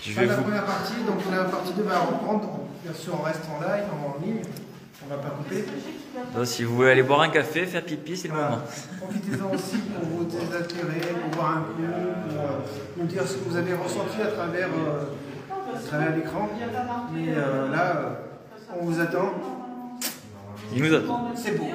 S3: Je
S2: Fin
S3: vais
S2: de la
S3: vous...
S2: première partie, donc la partie 2 va reprendre. Bien sûr, on reste en live, en ligne. On ne va pas couper.
S3: Donc, si vous voulez aller boire un café, faire pipi, c'est le
S2: Voilà.
S3: moment.
S2: Profitez-en aussi pour vous désaltérer, pour boire un coup, pour nous dire ce que vous avez ressenti à travers l'écran. Mais là, on vous attend.
S3: Il nous attend.
S2: C'est beau.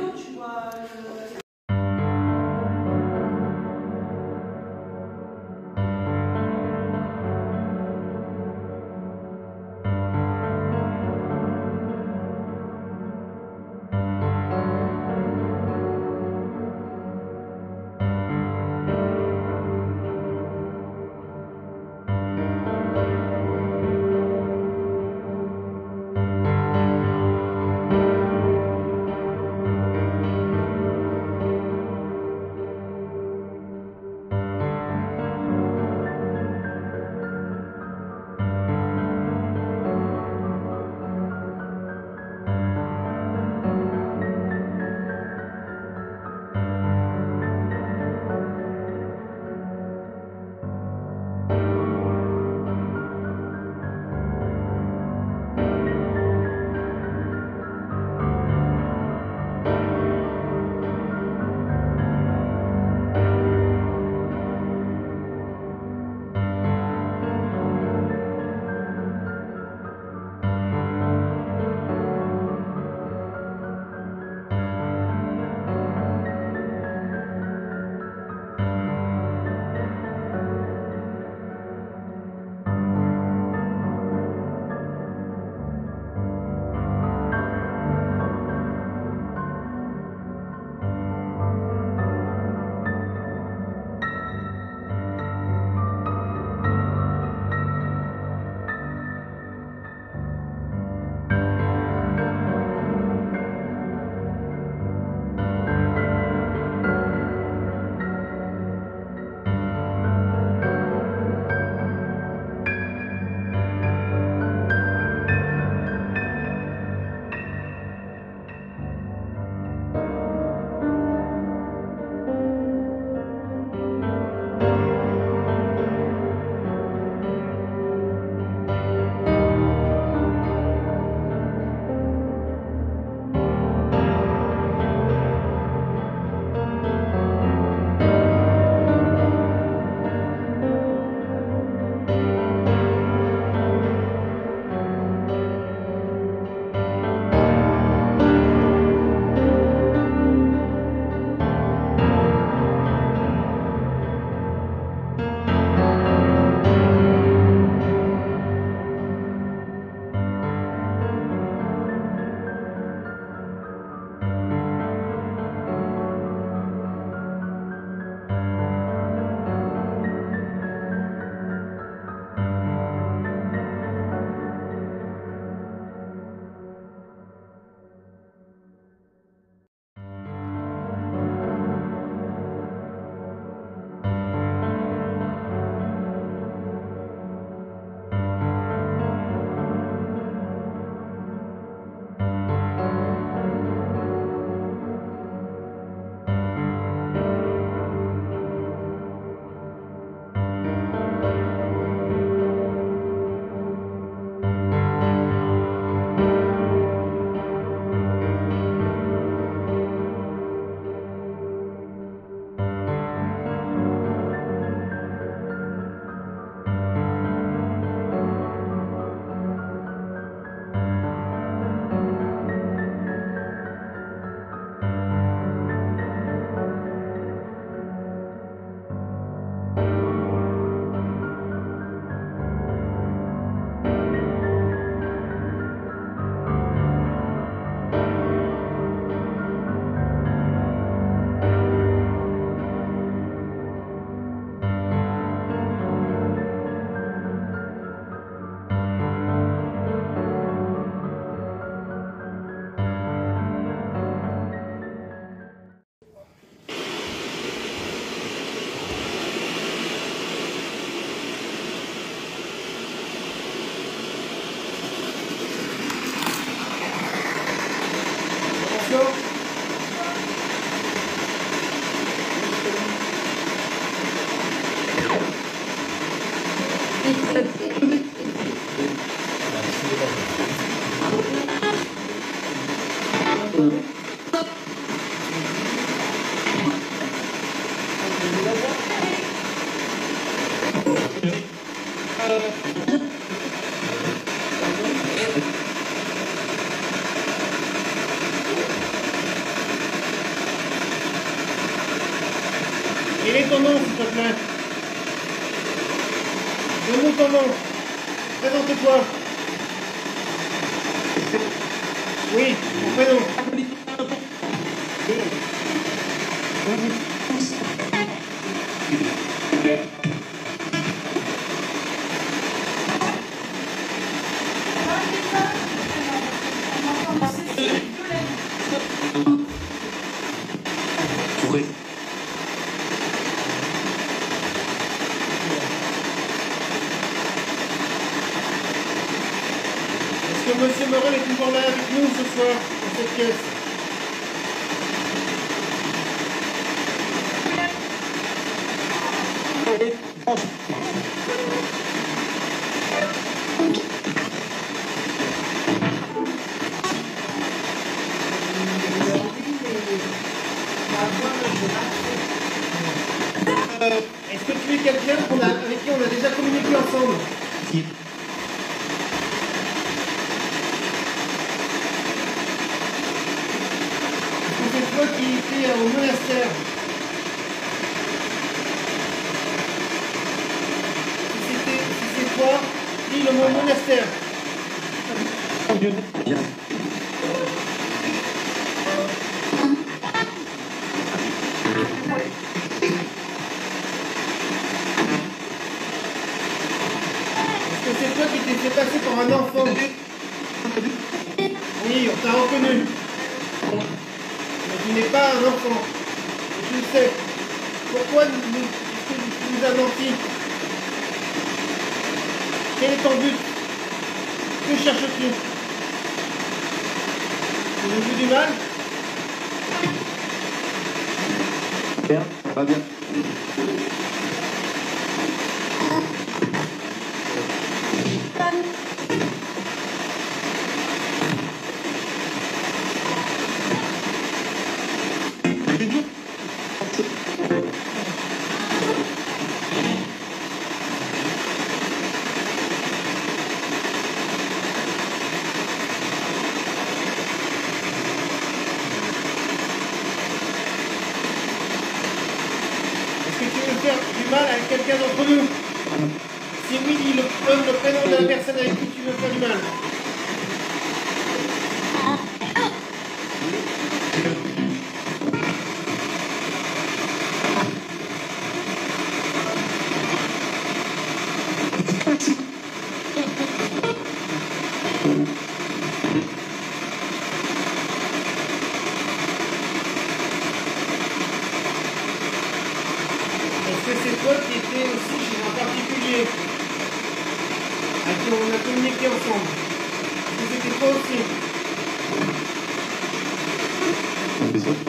S4: Merci.
S2: Quel est ton nom, s'il te plaît? Donne-nous ton nom. Présente-toi. Oui, ton prénom. Est-ce que Monsieur Morel est toujours là avec nous ce soir, dans cette pièce? Est-ce que tu es quelqu'un avec qui on a déjà communiqué ensemble? C'est toi qui étais au monastère. Si c'est toi, dis le mot monastère. Est-ce que c'est toi qui t'es fait passer pour un enfant? Oui, on t'a reconnu. Mais tu n'es pas un enfant. Et tu le sais. Pourquoi est-ce que tu nous as menti? Quel est ton but? Que cherches-tu? Tu nous veux du mal?
S7: Bien, pas bien.
S2: Est-ce que tu veux faire du mal à quelqu'un d'entre nous? Si oui, dis le prénom de la personne avec qui tu veux faire du mal. Est-ce que c'est toi qui étais aussi chez un particulier à qui on a communiqué ensemble? Est-ce que c'était toi aussi?
S7: Des autres.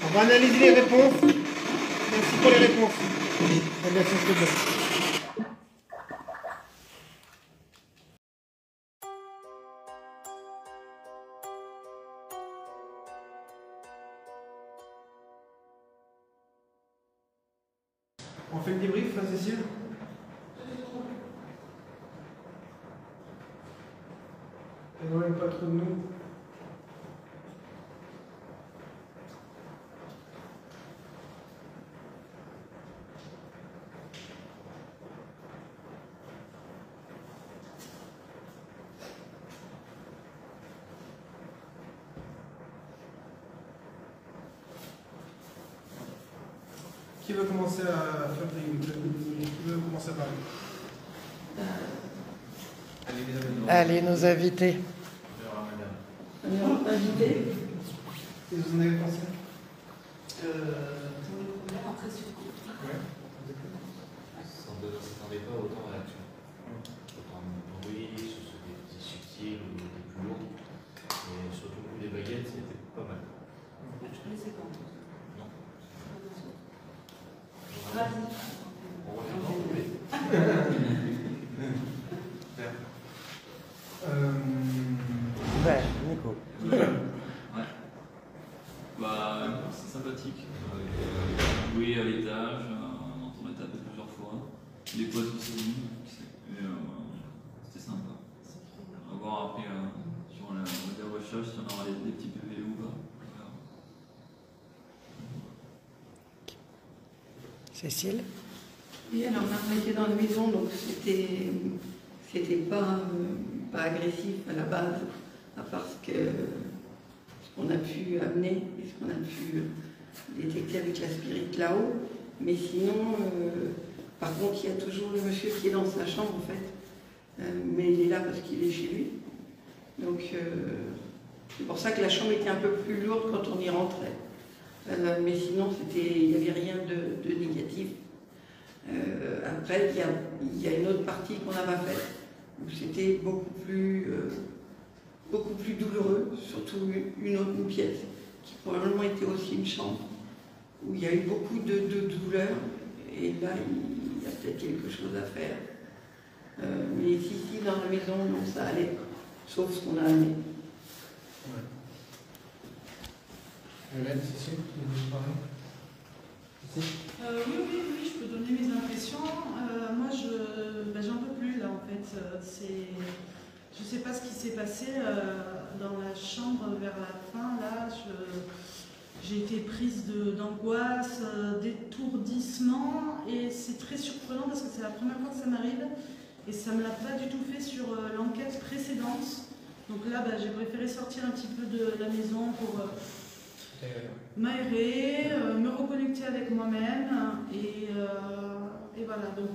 S2: On va analyser les réponses. Merci pour les réponses. Très bien, s'il te plaît. On fait le débrief, Cécile? Éloigne pas trop de nous. Qui veut commencer à faire qui veut commencer à parler?
S6: Allez, nos invités.
S4: Invité.
S2: Qu'est-ce que vous en avez pensé?
S5: Pour le premier, après sur
S2: Ouais.
S8: Ça ne s'attendait pas autant à l'action. Autant de bruit, sur des subtils ou des plus lourds. Et surtout le coup des baguettes, c'était pas mal.
S5: Je connaissais pas.
S8: Non.
S5: Vas-y.
S8: On revient
S1: Ben, Nico.
S3: Ouais. Bah, c'est sympathique. Jouer à l'étage, on entend taper plusieurs fois. Des fois aussi. C'était sympa. On va voir après sur la recherche si on aura des petits PV ou pas.
S1: Cécile?
S4: Oui, alors on a été dans la maison, donc c'était pas agressif à la base, à part ce qu'on a pu amener et ce qu'on a pu détecter avec la spirit là-haut. Mais sinon, par contre, il y a toujours le monsieur qui est dans sa chambre en fait, mais il est là parce qu'il est chez lui. Donc c'est pour ça que la chambre était un peu plus lourde quand on y rentrait. Mais sinon, il n'y avait rien de négatif. Après, il y a une autre partie qu'on n'a pas faite, où c'était beaucoup plus douloureux, surtout une pièce, qui probablement était aussi une chambre, où il y a eu beaucoup de douleurs, et là, il y a peut-être quelque chose à faire. Mais ici, dans la maison, non, ça allait, sauf ce qu'on a amené.
S2: Hélène, Cécile, vous voulez parler?
S5: Oui, je peux donner mes impressions. Moi, j'en peux plus là en fait. Je ne sais pas ce qui s'est passé dans la chambre vers la fin. Là, j'ai été prise d'angoisse, d'étourdissement, et c'est très surprenant parce que c'est la première fois que ça m'arrive et ça ne me l'a pas du tout fait sur l'enquête précédente. Donc là, j'ai préféré sortir un petit peu de la maison pour m'aérer, me reconnecter avec moi-même et voilà. Donc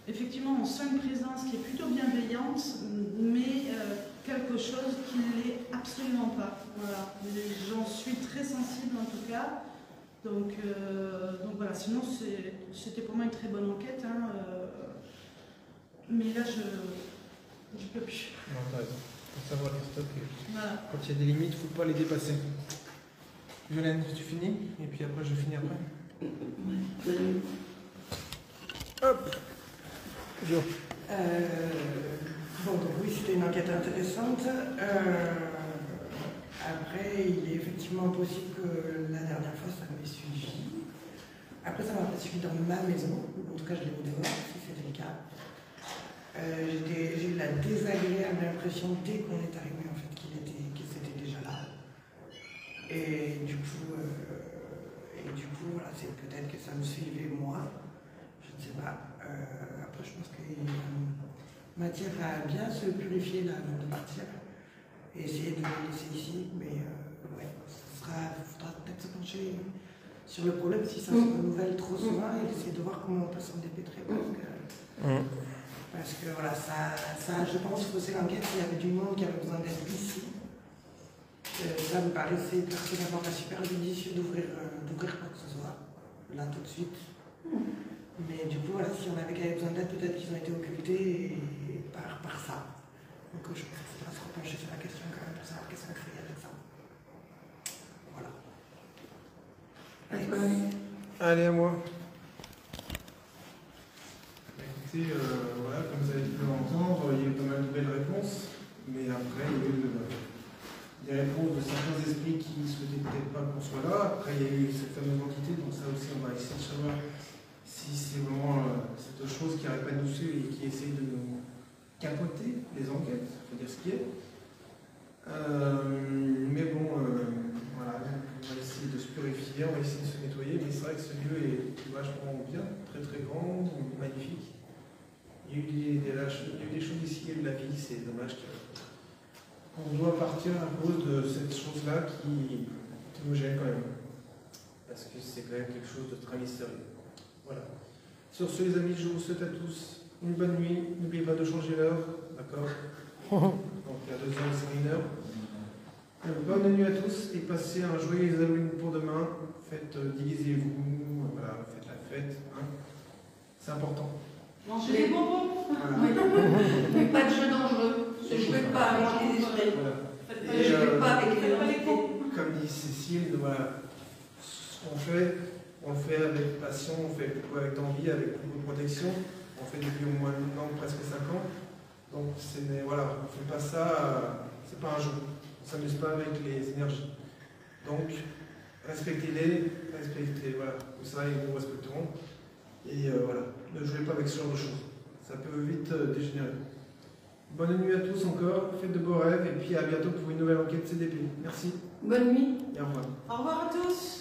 S5: effectivement, on sent une présence qui est plutôt bienveillante, mais quelque chose qui ne l'est absolument pas. Voilà. J'en suis très sensible en tout cas. Donc voilà, sinon c'était pour moi une très bonne enquête. Hein, mais là, je peux plus.
S2: Non, t'as raison. Faut savoir les stocker.
S5: Voilà.
S2: Quand il y a des limites, il ne faut pas les dépasser. Violaine, tu finis? Et puis après, je finis après.
S1: Hop. Jo.
S6: Bon, donc oui, c'était une enquête intéressante. Après, il est effectivement possible que la dernière fois, ça m'ait suffi. Après, ça m'a pas suffi dans ma maison. En tout cas, je l'ai au dehors, si c'était le cas. J'ai eu la désagréable impression, dès qu'on est arrivé, en fait, qu'il était déjà là. Et du coup, voilà, c'est peut-être que ça me suivait moi. Je ne sais pas. Après, je pense que matière à bien se purifier là avant de partir et essayer de le laisser ici. Mais ouais, il faudra peut-être se pencher sur le problème si ça se renouvelle trop souvent et essayer de voir comment on peut s'en dépêtrer. Parce que voilà, ça je pense, fausser l'enquête, il y avait du monde qui avait besoin d'être ici. Ça me paraissait personnellement pas super judicieux d'ouvrir quoi que ce soit, là tout de suite. Mais du coup, voilà, si on avait besoin d'aide, peut-être qu'ils ont été occultés par ça. Donc je pense qu'il faudra se repencher sur la question quand même pour savoir qu'est-ce qu'on fait avec ça. Voilà.
S1: Allez, à moi.
S2: Écoutez, voilà, comme vous avez pu l'entendre, il y a eu pas mal de belles réponses, mais après, il y a eu des réponses de certains esprits qui ne souhaitaient peut-être pas qu'on soit là. Après, il y a eu cette fameuse entité, donc ça aussi, on va essayer de savoir si c'est vraiment cette chose qui n'arrête pas de nous suivre et qui essaie de nous capoter les enquêtes, il faut dire ce qui est. Mais bon, voilà, on va essayer de se purifier, on va essayer de se nettoyer, mais c'est vrai que ce lieu est vachement bien, très très grand, magnifique. Il y a eu des choses ici, il y a eu de la vie, c'est dommage qu'on doit partir à cause de cette chose-là qui nous gêne quand même. Parce que c'est quand même quelque chose de très mystérieux. Voilà. Sur ce, les amis, je vous souhaite à tous une bonne nuit. N'oubliez pas de changer l'heure, d'accord? Donc à 2h, c'est 1 heure. Bonne nuit à tous et passez un joyeux Halloween pour demain. Divisez-vous, voilà, faites la fête. Hein. C'est important.
S5: Mangez des bonbons.
S4: Voilà. Mais pas de jeux dangereux. Ne jouez pas avec les esprits.
S2: Voilà.
S4: Ne jouez pas avec les entités.
S2: Comme dit Cécile, voilà, ce qu'on fait, on le fait avec passion, on fait avec envie, avec beaucoup de protection. on fait depuis au moins maintenant presque 5 ans. Donc voilà, on ne fait pas ça, c'est pas un jeu. On ne s'amuse pas avec les énergies. Donc, respectez-les, voilà, comme ça ils nous respecteront. Et voilà, ne jouez pas avec ce genre de choses. Ça peut vite dégénérer. Bonne nuit à tous encore, faites de beaux rêves et puis à bientôt pour une nouvelle enquête CDP. Merci.
S4: Bonne nuit.
S2: Et au revoir.
S5: Au revoir à tous.